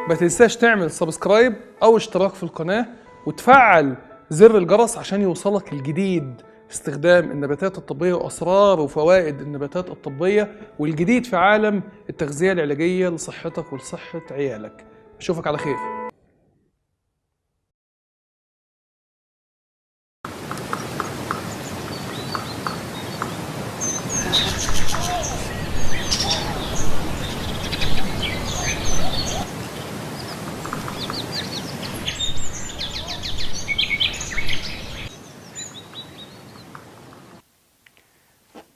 ما تنساش تعمل سبسكرايب او اشتراك في القناة وتفعل زر الجرس عشان يوصلك الجديد في استخدام النباتات الطبية واسرار وفوائد النباتات الطبية والجديد في عالم التغذية العلاجية لصحتك ولصحة عيالك. اشوفك على خير.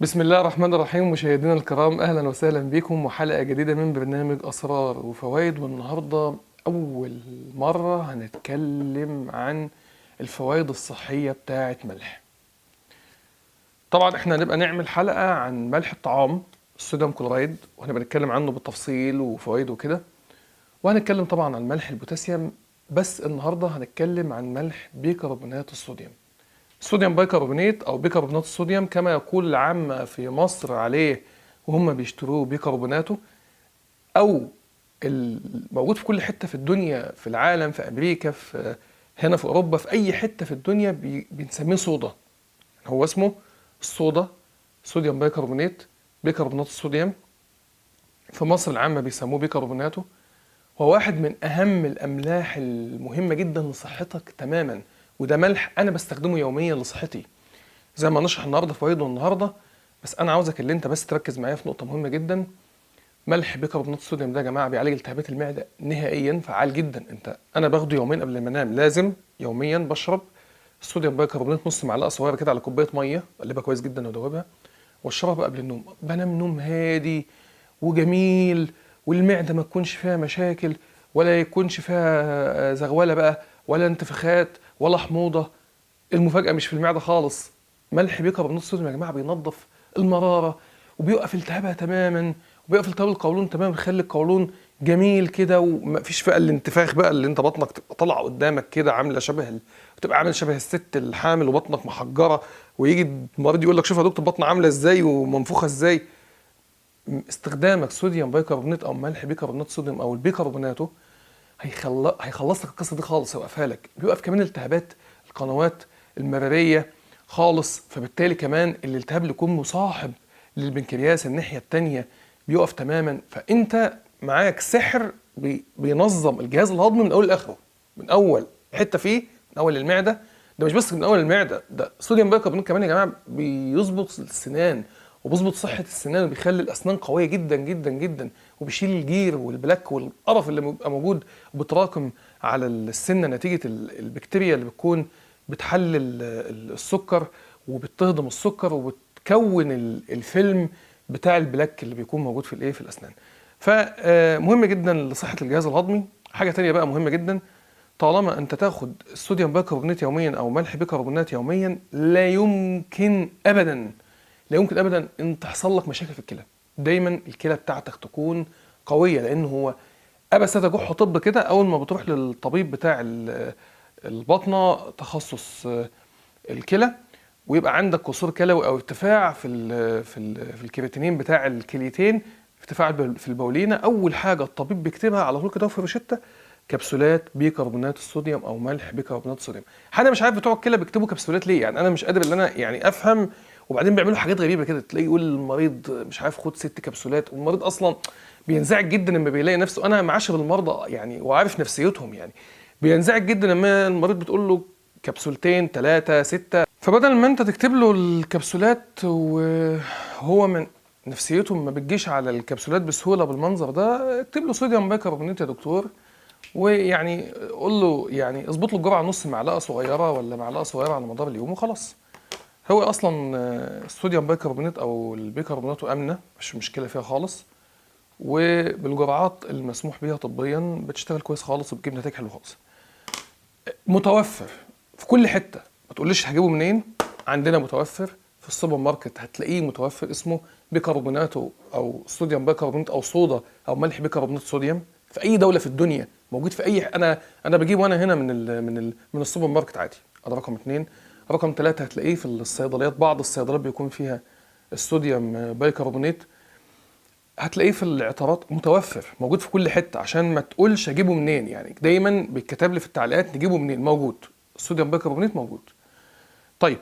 بسم الله الرحمن الرحيم. مشاهدينا الكرام، اهلا وسهلا بكم وحلقه جديده من برنامج اسرار وفوائد. والنهارده اول مره هنتكلم عن الفوائد الصحيه بتاعه ملح. طبعا احنا هنبقى نعمل حلقه عن ملح الطعام الصوديوم كلورايد وهنبقى نتكلم عنه بالتفصيل وفوائده وكده، وهنتكلم طبعا عن ملح البوتاسيوم، بس النهارده هنتكلم عن ملح بيكربونات الصوديوم. الصوديوم بايكربونات او بيكربونات الصوديوم كما يقول العامة في مصر عليه وهم بيشتروه بيكربوناته، او الموجود في كل حتة في الدنيا، في العالم، في امريكا، في هنا في اوروبا، في اي حتة في الدنيا بنسميه صودا. هو اسمه الصودا، صوديوم بايكربونات، بيكربونات الصوديوم. في مصر العامة بيسموه بيكربوناته. هو واحد من اهم الاملاح المهمة جدا لصحتك تماما، وده ملح انا بستخدمه يوميا لصحتي زي ما نشرح النهارده فوائده النهارده. بس انا عاوزك اللي انت بس تركز معايا في نقطه مهمه جدا. ملح بيكربونات الصوديوم ده يا جماعه بيعالج التهابات المعده نهائيا، فعال جدا. انا باخده يومين قبل ما انام، لازم يوميا بشرب الصوديوم بايكربونات نص معلقه صغيره كده على كوبايه ميه، اقلبها كويس جدا وادوبها واشربها قبل النوم. بنام نوم هادي وجميل، والمعده ما تكونش فيها مشاكل ولا يكونش فيها زغوله بقى ولا انتفاخات ولا حموضه. المفاجأة مش في المعدة خالص. ملح بيكربونات الصوديوم يا جماعة بينظف المرارة وبيوقف التهابها تماما وبيوقف التهاب القولون تماما، بيخلي القولون جميل كده ومفيش فيها الانتفاخ بقى اللي انت بطنك تبقى طالعة قدامك كده عاملة وتبقى عامل شبه الست الحامل وبطنك محجرة، ويجي المريض يقول لك شوف يا دكتور بطني عاملة ازاي ومنفوخة ازاي. استخدامك صوديوم بايكربونات او ملح بيكربونات صوديوم او البيكربوناتو هيخلص لك القصه دي خالص، هيوقفها لك. بيوقف كمان التهابات القنوات المراريه خالص، فبالتالي كمان الالتهاب اللي يكون مصاحب للبنكرياس الناحيه التانيه بيوقف تماما. فانت معاك سحر بينظم الجهاز الهضمي من اول لاخره، من اول حته فيه، من اول المعده. ده مش بس من اول المعده، ده صوديوم بايكربونات كمان يا جماعه بيظبط السنان وبيظبط صحه السنان وبيخلي الاسنان قويه جدا جدا جدا، وبيشيل الجير والبلاك والقرف اللي بيبقى موجود وبتراكم على السنه نتيجه البكتيريا اللي بتكون بتحلل السكر وبتهضم السكر وبتكون الفيلم بتاع البلاك اللي بيكون موجود في الايه في الاسنان. فمهم جدا لصحه الجهاز الهضمي. حاجه تانية بقى مهمه جدا، طالما انت تاخد الصوديوم بايكربونات يوميا او ملح بيكربونات يوميا، لا يمكن ابدا ان تحصل لك مشاكل في الكلى. دايما الكلى بتاعتك تكون قويه، لان هو ابى ستجح طب كده اول ما بتروح للطبيب بتاع الباطنه تخصص الكلى ويبقى عندك قصور كلوي او ارتفاع في الكرياتينين بتاع الكليتين، ارتفاع في البولينه، اول حاجه الطبيب بيكتبها على طول كده في روشته كبسولات بيكربونات الصوديوم او ملح بيكربونات الصوديوم. انا مش عارف بتوع الكلى بيكتبوا كبسولات ليه، يعني انا مش قادر ان انا يعني افهم. وبعدين بيعملوا حاجات غريبه كده، تلاقيه يقول للمريض مش عارف خد 6 كبسولات، والمريض اصلا بينزعج جدا لما بيلاقي نفسه. انا معاشر المرضى يعني وعارف نفسيتهم، يعني بينزعج جدا لما المريض بتقول له كبسولتين 3 6. فبدل ما انت تكتب له الكبسولات وهو من نفسيته ما بتجيش على الكبسولات بسهوله بالمنظر ده، اكتب له صوديوم بايكربونات يا دكتور، ويعني قول له يعني اظبط له الجرعه نص معلقه صغيره ولا معلقه صغيره على مدار اليوم وخلاص. هو اصلا الصوديوم بايكربونات او البيكربونات امنه، مش مشكله فيها خالص، وبالجرعات المسموح بيها طبيا بتشتغل كويس خالص وبتجيب نتائج حلوه خالص. متوفر في كل حته، ما تقوليش هجيبه منين. عندنا متوفر في السوبر ماركت، هتلاقيه متوفر، اسمه بيكربوناتو او صوديوم بايكربونات او صودا او ملح بيكربونات صوديوم. في اي دوله في الدنيا موجود، في اي انا بجيبه انا هنا من السوبر ماركت عادي. ده رقم 2. رقم 3 هتلاقيه في الصيدليات، بعض الصيدليات بيكون فيها الصوديوم بايكربونات. هتلاقيه في العطارات متوفر، موجود في كل حته، عشان ما تقولش اجيبه منين. يعني دايما بيتكتب لي في التعليقات نجيبه منين، موجود. الصوديوم بيكربونات موجود. طيب،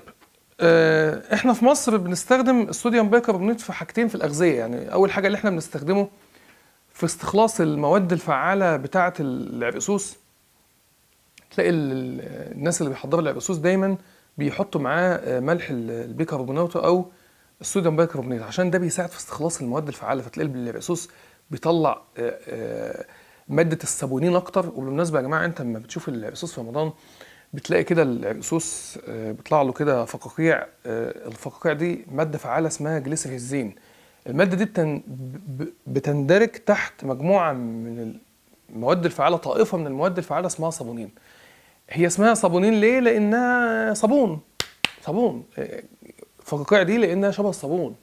احنا في مصر بنستخدم الصوديوم بيكربونات في حاجتين في الاغذيه. يعني اول حاجه اللي احنا بنستخدمه في استخلاص المواد الفعاله بتاعه العرقسوس. تلاقي الناس اللي بيحضروا العرقسوس دايما بيحطوا معاه ملح البيكربونات او الصوديوم بيكربونات، عشان ده بيساعد في استخلاص المواد الفعاله. فتلاقي العرقسوس بيطلع ماده الصابونين اكتر. وبالمناسبه يا جماعه، انت لما بتشوف العرقسوس في رمضان بتلاقي كده العرقسوس بيطلع له كده فقاقيع. الفقاقيع دي ماده فعاله اسمها جليسيريزين. الماده دي بتندرج تحت مجموعه من المواد الفعاله، طائفه من المواد الفعاله اسمها صابونين. هي اسمها صابونين ليه؟ لانها صابون. صابون الفقاقيع دي لانها شبه الصابون.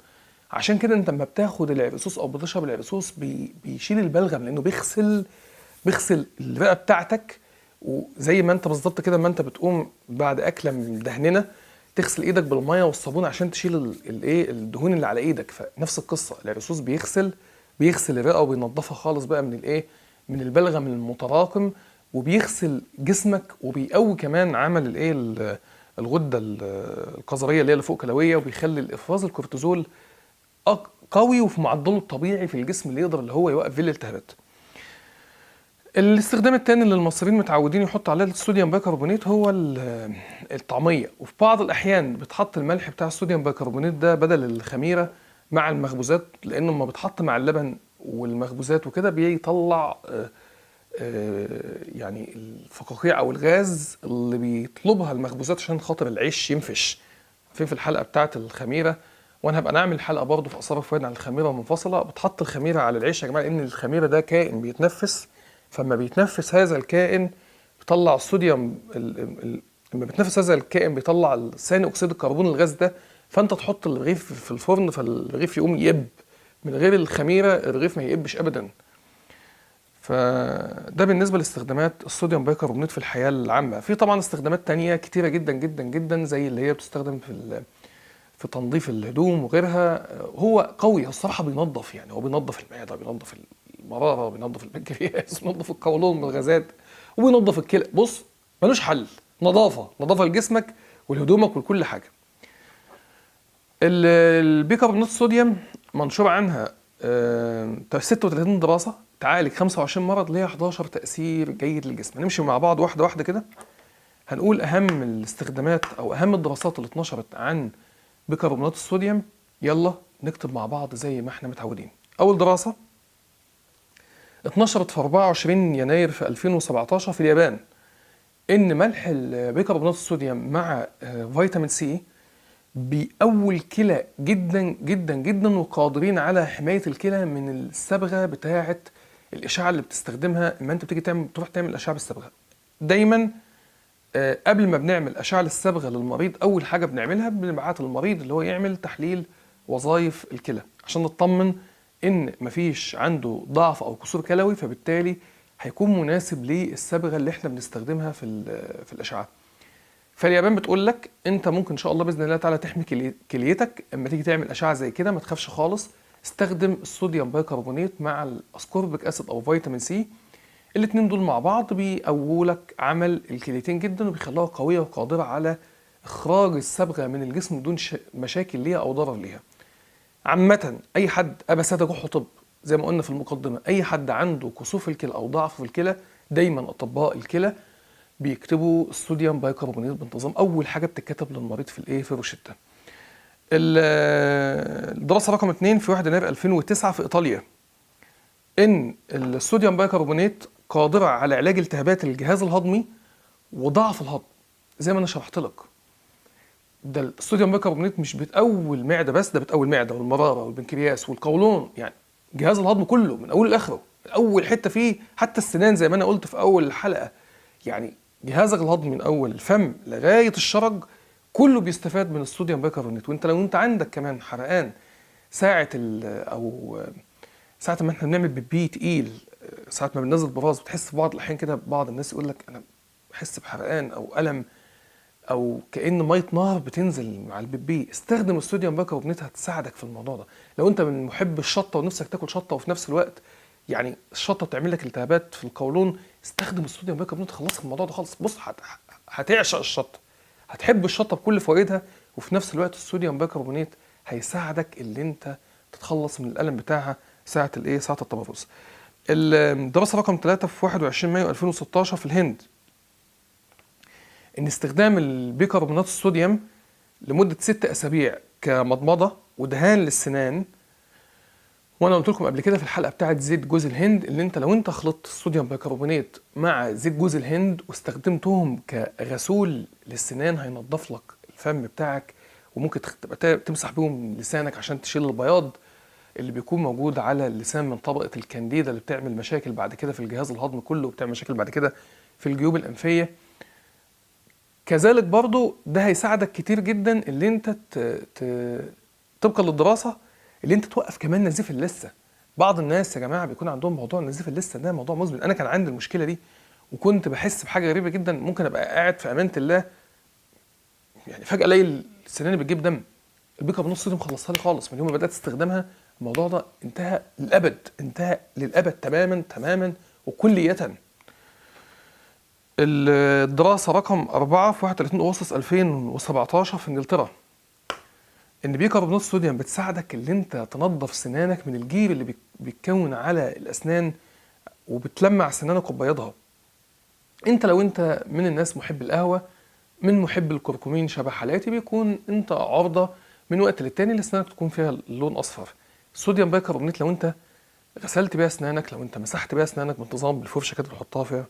عشان كده انت لما بتاخد العرقسوس او بتشرب العرقسوس بيشيل البلغم، لانه بيغسل الرئه بتاعتك. وزي ما انت بالظبط كده، ما انت بتقوم بعد اكله مدهننه تغسل ايدك بالميه والصابون عشان تشيل الدهون اللي على ايدك، فنفس القصه. العرقسوس بيغسل الرئه وبينضفها خالص بقى من البلغم المتراكم، وبيغسل جسمك، وبيقوي كمان عمل الغده القذريه اللي هي اللي فوق كلويه، وبيخلي الافراز الكورتيزول قوي وفي معدله الطبيعي في الجسم، اللي يقدر اللي هو يوقف فيه الالتهابات. الاستخدام الثاني اللي المصريين متعودين يحطوا عليه الصوديوم بيكربونات هو الطعميه. وفي بعض الاحيان بتحط الملح بتاع الصوديوم بيكربونات ده بدل الخميره مع المخبوزات، لانه لما بتحط مع اللبن والمخبوزات وكده بيطلع يعني الفقاقيع او الغاز اللي بيطلبها المخبوزات عشان خاطر العيش ينفش. في الحلقه بتاعه الخميره، وانا هبقى نعمل حلقه برضه في اثار الفوائد عن الخميره منفصله. بتحط الخميره على العيش يا جماعه، لان الخميره ده كائن بيتنفس. فلما بيتنفس هذا الكائن بيطلع الصوديوم. لما بيتنفس هذا الكائن بيطلع ثاني اكسيد الكربون، الغاز ده. فانت تحط الرغيف في الفرن فالرغيف يقوم يقب. من غير الخميره الرغيف ما يقبش ابدا. فده بالنسبه لاستخدامات الصوديوم بيكربونات في الحياه العامه. في طبعا استخدامات تانية كتيره جدا جدا جدا، زي اللي هي بتستخدم في تنظيف الهدوم وغيرها. هو قوي الصراحه، بينظف. يعني هو بينظف المعده، بينظف المراره، بينظف البنكرياس، بينظف القولون من الغازات، وبينظف الكلى. بص، ملوش حل. نظافه لجسمك ولهدومك ولكل حاجه. البيكربونات الصوديوم منشور عنها 36 دراسه تعالج 25 مرض، ليها 11 تاثير جيد للجسم. هنمشي مع بعض واحده واحده كده. هنقول اهم الاستخدامات او اهم الدراسات اللي اتنشرت عن بيكربونات الصوديوم. يلا نكتب مع بعض زي ما احنا متعودين. اول دراسه اتنشرت في 24 يناير في 2017 في اليابان، ان ملح بيكربونات الصوديوم مع فيتامين سي بيقوي الكلى جدا جدا جدا، وقادرين على حمايه الكلى من الصبغه بتاعه الاشعه اللي بتستخدمها لما انت بتيجي تروح تعمل اشعه بالصبغه. دايما قبل ما بنعمل اشعه للصبغه للمريض، اول حاجه بنعملها بنبعت للمريض اللي هو يعمل تحليل وظائف الكلى عشان نطمن ان مفيش عنده ضعف او كسور كلوي، فبالتالي هيكون مناسب للصبغه اللي احنا بنستخدمها في الاشعه. فاليابان بتقول لك انت ممكن ان شاء الله باذن الله تعالى تحمي كليتك اما تيجي تعمل اشعه زي كده. ما تخافش خالص، استخدم الصوديوم بيكربونات مع الاسكوربيك اسيد او فيتامين سي. الاتنين دول مع بعض بيقووا لك عمل الكليتين جدا، وبيخلوها قويه وقادره على اخراج الصبغه من الجسم بدون مشاكل ليها او ضرر ليها. عامه اي حد ابساده جحو طب زي ما قلنا في المقدمه، اي حد عنده كسوف الكلى او ضعف في الكلى، دايما اطباء الكلى بيكتبوا الصوديوم بيكربونات بانتظام. اول حاجه بتتكتب للمريض في الروشته. الدراسه رقم 2 في 1 يناير 2009 في ايطاليا، ان الصوديوم بيكربونات قادره على علاج التهابات الجهاز الهضمي وضعف الهضم. زي ما انا شرحت لك، ده الصوديوم بيكربونات مش بتقوي المعده بس، ده بتقوي المعده والمراره والبنكرياس والقولون، يعني جهاز الهضم كله من اوله لاخره. اول حته فيه حتى السنان زي ما انا قلت في اول الحلقه. يعني جهازك الهضمي من اول الفم لغايه الشرج كله بيستفاد من الصوديوم بيكربونات. وانت لو انت عندك كمان حرقان ساعه ساعه ما احنا بنعمل بيبي تقيل، ساعه ما بننزل براز، بتحس في بعض الاحيان كده بعض الناس يقول لك انا بحس بحرقان او الم او كأن ميه نار بتنزل مع البيبي. استخدم الصوديوم بيكربونات، هتساعدك في الموضوع ده. لو انت من محب الشطه ونفسك تاكل شطه وفي نفس الوقت يعني الشطه بتعمل لك التهابات في القولون، استخدم الصوديوم بيكربونات، خلصك من الموضوع ده خالص. بص هتعشق الشطه، هتحب الشطه بكل فوائدها، وفي نفس الوقت الصوديوم بيكربونات هيساعدك اللي انت تتخلص من الالم بتاعها ساعه الايه، ساعه التبرز. الدراسه رقم 3 في 21 مايو 2016 في الهند، ان استخدام البيكربونات الصوديوم لمده 6 اسابيع كمضمضه ودهان للسنان. وانا قلت لكم قبل كده في الحلقه بتاعه زيت جوز الهند، اللي انت لو انت خلطت الصوديوم بيكربونات مع زيت جوز الهند واستخدمتهم كغسول للسنان، هينضف لك الفم بتاعك، وممكن تبقى تمسح بيهم لسانك عشان تشيل البياض اللي بيكون موجود على اللسان من طبقه الكانديدا اللي بتعمل مشاكل بعد كده في الجهاز الهضمي كله، وبتعمل مشاكل بعد كده في الجيوب الانفيه. كذلك برضو ده هيساعدك كتير جدا اللي انت طبقا للدراسة اللي انت توقف كمان نزيف اللثة. بعض الناس يا جماعة بيكون عندهم موضوع نزيف اللثة ده موضوع مزمن. انا كان عندي المشكلة دي، وكنت بحس بحاجة غريبة جدا، ممكن ابقى قاعد في امانة الله يعني فجأة الاقي سناني بتجيب دم. البيكربونات الصوديوم خلصها لي خالص. من يوم ما بدأت استخدامها الموضوع ده انتهى للأبد، انتهى للأبد تماما تماما وكلية. الدراسة رقم 4 في 31 أغسطس 2017 في إنجلترا، إن بيكربونات الصوديوم بتساعدك إن أنت تنظف سنانك من الجير اللي بيتكون على الأسنان وبتلمع سنانك وتبيضها. أنت لو أنت من الناس محب القهوة، من محب الكركمين شبه حالاتي، بيكون أنت عرضة من وقت للتاني لسنانك تكون فيها اللون أصفر. الصوديوم بيكربونات لو أنت غسلت بيها أسنانك، لو أنت مسحت بيها أسنانك بانتظام بالفرشة كده بتحطها فيها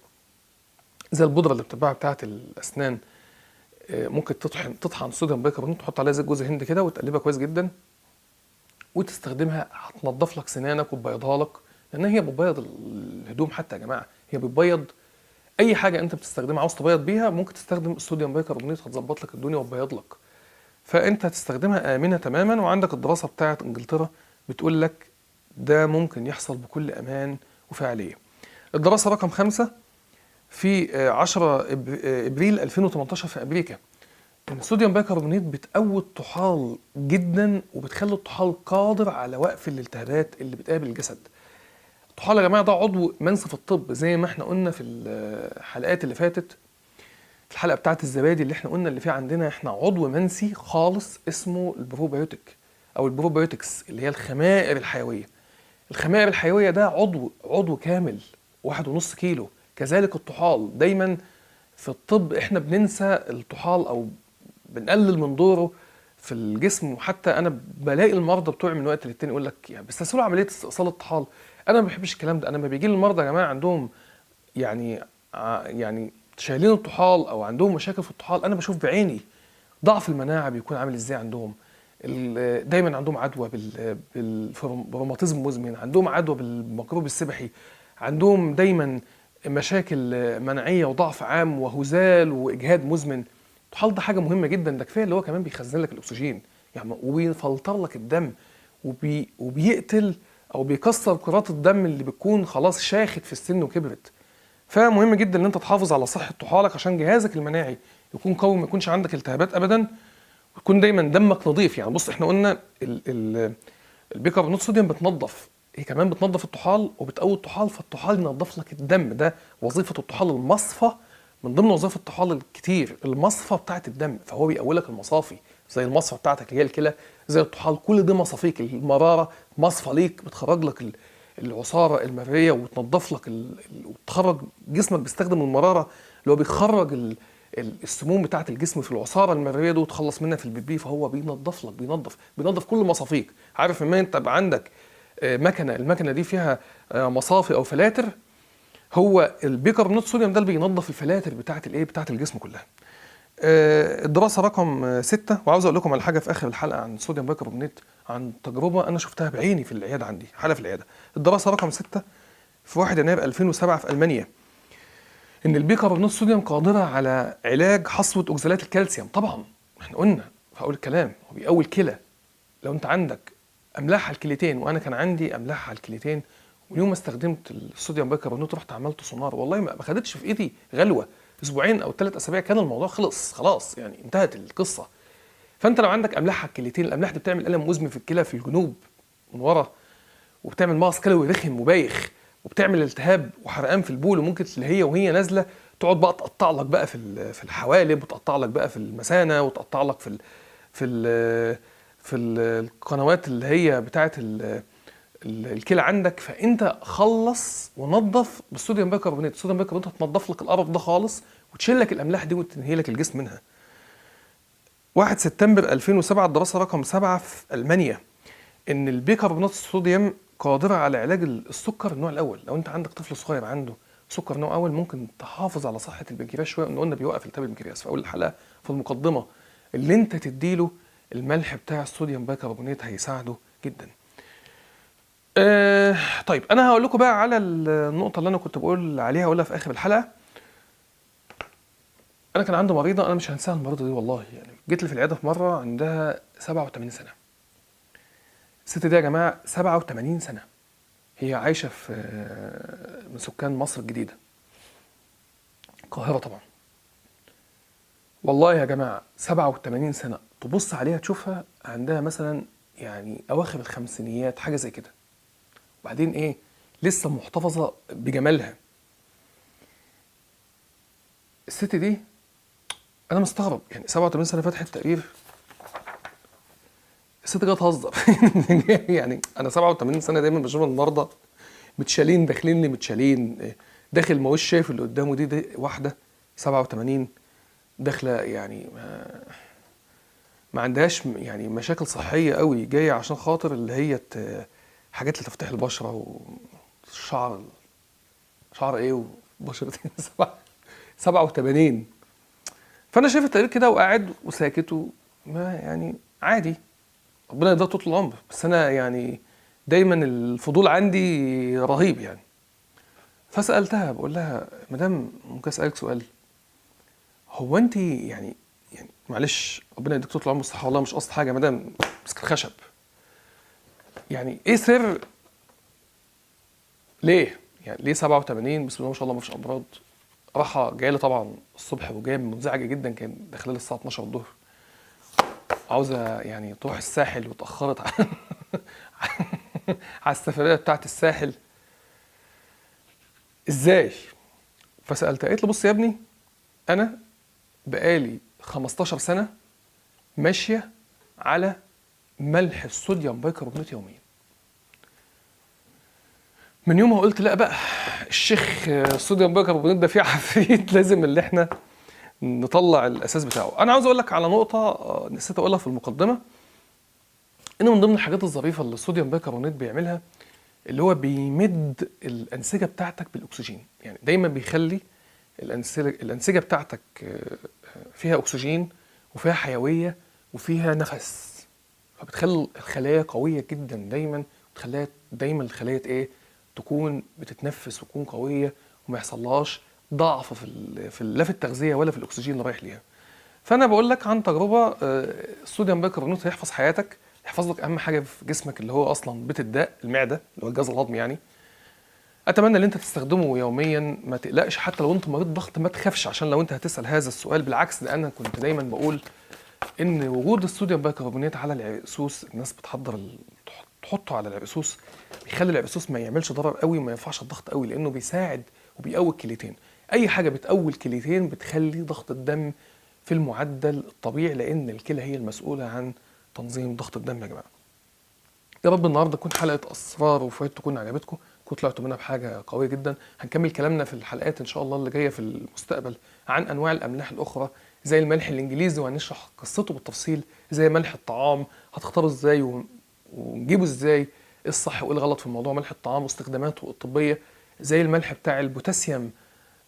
زي البودره اللي بتتباع بتاعه الاسنان، ممكن تطحن صوديوم بيكربونات، تحط عليها زيت جوز هند كده وتقلبها كويس جدا وتستخدمها، هتنضف لك سنانك وتبيضها لك. لان هي بتبيض الهدوم حتى يا جماعه، هي بتبيض اي حاجه انت بتستخدمها عاوز تبيض بيها، ممكن تستخدم الصوديوم بيكربونات، هتظبط لك الدنيا وتبيض لك. فانت هتستخدمها امنه تماما. وعندك الدراسه بتاعه انجلترا بتقول لك ده ممكن يحصل بكل امان وفعاليه. الدراسه رقم 5 في 10 ابريل 2018 في امريكا، ان الصوديوم بيكربونات بتقوي الطحال جدا وبتخلي الطحال قادر على وقف الالتهابات اللي بتقابل الجسد. الطحال يا جماعه ده عضو منسي في الطب، زي ما احنا قلنا في الحلقات اللي فاتت، في الحلقه بتاعه الزبادي اللي احنا قلنا اللي فيه عندنا احنا عضو منسي خالص اسمه البروبيوتيك او البروبيوتكس، اللي هي الخمائر الحيويه. الخمائر الحيويه ده عضو كامل 1.5 كيلو. كذلك الطحال، دايما في الطب احنا بننسى الطحال او بنقلل من دوره في الجسم. وحتى انا بلاقي المرضى بتوعي من وقت للتاني يقول لك يعني بيستسهلوا عمليه استئصال الطحال. انا ما بحبش الكلام ده. انا لما بيجي لي المرضى يا جماعه عندهم يعني يعني شايلين الطحال او عندهم مشاكل في الطحال، انا بشوف بعيني ضعف المناعه بيكون عامل ازاي عندهم. دايما عندهم عدوى بالروماتيزم مزمن، عندهم عدوى بالميكروب السبحي، عندهم دايما مشاكل مناعيه وضعف عام وهزال واجهاد مزمن. الطحال ده حاجه مهمه جدا، ده كفايه اللي هو كمان بيخزن لك الاكسجين يعني، وبيفلتر لك الدم، وبيقتل او بيكسر كرات الدم اللي بتكون خلاص شاخت في السن وكبرت. فمهم جدا ان انت تحافظ على صحه طحالك عشان جهازك المناعي يكون قوي، ما يكونش عندك التهابات ابدا، ويكون دايما دمك نظيف. يعني بص احنا قلنا البيكربونات الصوديوم بتنظف، هي كمان بتنظف الطحال وبتقوي الطحال، فالطحال ينظف لك الدم. ده وظيفه الطحال، المصفى من ضمن وظائف الطحال الكتير، المصفى بتاعه الدم، فهو بيقوي لك المصافي زي المصفى بتاعتك اللي هي الكلى، زي الطحال. كل دي مصافيك، المراره مصفى ليك بتخرج لك العصاره المريه وتنظف لك وتخرج. جسمك بيستخدم المراره اللي هو بيخرج السموم بتاعه الجسم في العصاره المريه دي وتخلص منها في البيبي، فهو بينظف لك، بينظف كل مصافيك. عارف لما انت يبقى عندك المكنه دي فيها مصافي او فلاتر، هو البيكربونات الصوديوم ده اللي بينظف الفلاتر بتاعه بتاعه الجسم كلها. الدراسه رقم 6، وعاوز اقول لكم على حاجه في اخر الحلقه عن الصوديوم بيكربونات، عن تجربه انا شفتها بعيني في العياده عندي، حاله في العياده. الدراسه رقم 6 في 1 يناير 2007 في المانيا، ان البيكربونات الصوديوم قادره على علاج حصوه اوكسالات الكالسيوم. طبعا احنا قلنا في اول الكلام هو بيقوي الكلى. لو انت عندك املاح على الكليتين، وانا كان عندي املاح على الكليتين، واليوم ما استخدمت الصوديوم بيكربونات رحت عملت سونار، والله ما خدتش في ايدي غلوه، اسبوعين او 3 اسابيع كان الموضوع خلص خلاص، يعني انتهت القصه. فانت لو عندك املاح على الكليتين، الاملاح دي بتعمل الم مزمن في الكلى في الجنوب من ورا، وبتعمل مغص كلوي رخم وبايخ، وبتعمل التهاب وحرقان في البول، وممكن وهي نازله تقعد بقى تقطع لك بقى في الحوالب، وتقطع لك بقى في المثانه، وتقطع لك في القنوات اللي هي بتاعه الكلى عندك. فانت خلص ونظف بالصوديوم بيكربونات. الصوديوم بيكربونات هتنظف لك القرف ده خالص، وتشيل لك الاملاح دي وتنهي لك الجسم منها. 1 سبتمبر 2007 الدراسه رقم 7 في المانيا ان البيكربونات الصوديوم قادره على علاج السكر النوع الاول. لو انت عندك طفل صغير عنده سكر نوع اول، ممكن تحافظ على صحه البنكرياس شويه. قلنا بيوقف التهاب البنكرياس في اول الحلقه في المقدمه. اللي انت تديله الملح بتاع الصوديوم بيكربونات هيساعده جدا. طيب انا هقول لكم بقى على النقطه اللي انا كنت بقول عليها، اقولها في اخر الحلقه. انا كان عندي مريضه، انا مش هنساها المريضه دي والله، يعني جيت لي في العياده في مره عندها 87 سنه. الست دي يا جماعه 87 سنه، هي عايشه في من سكان مصر الجديده، القاهره طبعا. والله يا جماعه 87 سنه، تبص عليها تشوفها عندها مثلا يعني اواخر الخمسينيات حاجه زي كده، وبعدين ايه لسه محتفظه بجمالها. الست دي انا مستغرب، يعني 87 سنه فتحت تقرير، الست جايه تهزر. يعني انا 87 سنه دايما بشوف المرضى متشالين داخلين لي متشالين، داخل ما هوش شايف اللي قدامه. دي واحده 87 داخله يعني ما عندهاش يعني مشاكل صحيه قوي، جايه عشان خاطر اللي هي حاجات لتفتيح البشره والشعر. شعر ايه وبشره 87. فانا شايف التقرير كده وقاعد وساكت، وما يعني عادي، ربنا يديها طول العمر. بس انا يعني دايما الفضول عندي رهيب يعني. فسالتها بقول لها مدام ممكن اسالك سؤال؟ هو انت يعني معلش ربنا يديك طول العمر والصحه، والله مش قصد حاجه يا مدام، مسك الخشب، يعني ايه سر ليه 87 بسم الله ما شاء الله ما فيش امراض؟ راحه جايه لي طبعا الصبح وجايه منزعجه جدا، كان داخله لي الساعه 12 الظهر، عاوزه يعني تروح الساحل وتاخرت على السفريه بتاعت الساحل ازاي؟ فسالتها، قالت لي بص يا ابني، انا بقالي 15 سنه ماشيه على ملح الصوديوم بيكربونات يوميا. من يومها قلت لا بقى الشيخ الصوديوم بيكربونات ده فيه عفريت، لازم اللي احنا نطلع الاساس بتاعه. انا عاوز اقول لك على نقطه نسيت اقولها في المقدمه، ان من ضمن الحاجات الظريفه اللي الصوديوم بيكربونات بيعملها اللي هو بيمد الانسجه بتاعتك بالاكسجين. يعني دايما بيخلي الانسجه بتاعتك فيها اكسجين وفيها حيويه وفيها نفس، فبتخلي الخلايا قويه جدا دايما، وتخليها دايما الخلايا ايه تكون بتتنفس وتكون قويه وما يحصلهاش ضعف لا في التغذيه ولا في الاكسجين اللي رايح ليها. فانا بقول لك عن تجربه، الصوديوم بيكربونات هيحفظ حياتك، يحفظ لك اهم حاجه في جسمك اللي هو اصلا بيت الداء، المعده اللي هو الجهاز الهضمي يعني. اتمنى ان انت تستخدمه يوميا، ما تقلقش حتى لو انت مريض ضغط، ما تخافش عشان لو انت هتسال هذا السؤال. بالعكس ده انا كنت دايما بقول ان وجود الصوديوم بيكربونات على العرقسوس، الناس بتحضر تحطه على العرقسوس، بيخلي العرقسوس ما يعملش ضرر قوي وما يرفعش الضغط قوي، لانه بيساعد وبيقوي الكليتين. اي حاجه بتقوي الكليتين بتخلي ضغط الدم في المعدل الطبيعي، لان الكلى هي المسؤوله عن تنظيم ضغط الدم يا جماعه. يا رب النهارده تكون حلقه اسرار وفوائد تكون عجبتكم، كنتوا طلعتوا منها بحاجه قويه جدا. هنكمل كلامنا في الحلقات ان شاء الله اللي جايه في المستقبل عن انواع الاملاح الاخرى زي الملح الانجليزي، وهنشرح قصته بالتفصيل، زي ملح الطعام هتختاره ازاي ونجيبه ازاي، ايه الصح وايه الغلط في موضوع ملح الطعام واستخداماته الطبيه، زي الملح بتاع البوتاسيوم.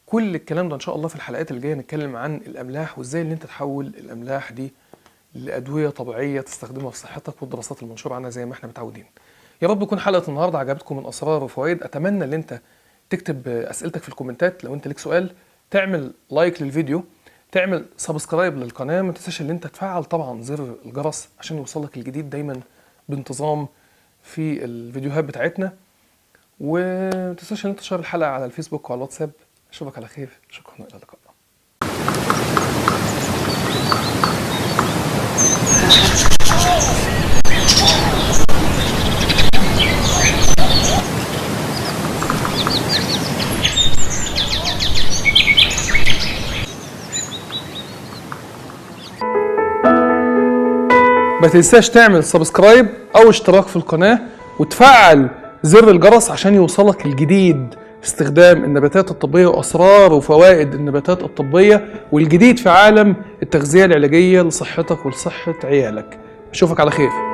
كل الكلام ده ان شاء الله في الحلقات اللي جايه نتكلم عن الاملاح، وازاي ان انت تحول الاملاح دي لادويه طبيعيه تستخدمها في صحتك، والدراسات المنشوره عنها زي ما احنا متعودين. يا رب تكون حلقه النهارده عجبتكم من اسرار وفوائد. اتمنى ان انت تكتب اسئلتك في الكومنتات، لو انت ليك سؤال تعمل لايك للفيديو، تعمل سبسكرايب للقناه، ما تنساش ان انت تفعل طبعا زر الجرس عشان يوصلك الجديد دايما بانتظام في الفيديوهات بتاعتنا، وما تنساش ان انت تشير الحلقه على الفيسبوك وعلى الواتساب. اشوفك على خير، شكرا والى اللقاء. ما تنساش تعمل سبسكرايب او اشتراك في القناة وتفعل زر الجرس عشان يوصلك الجديد في استخدام النباتات الطبية وأسرار وفوائد النباتات الطبية والجديد في عالم التغذية العلاجية لصحتك ولصحة عيالك. أشوفك على خير.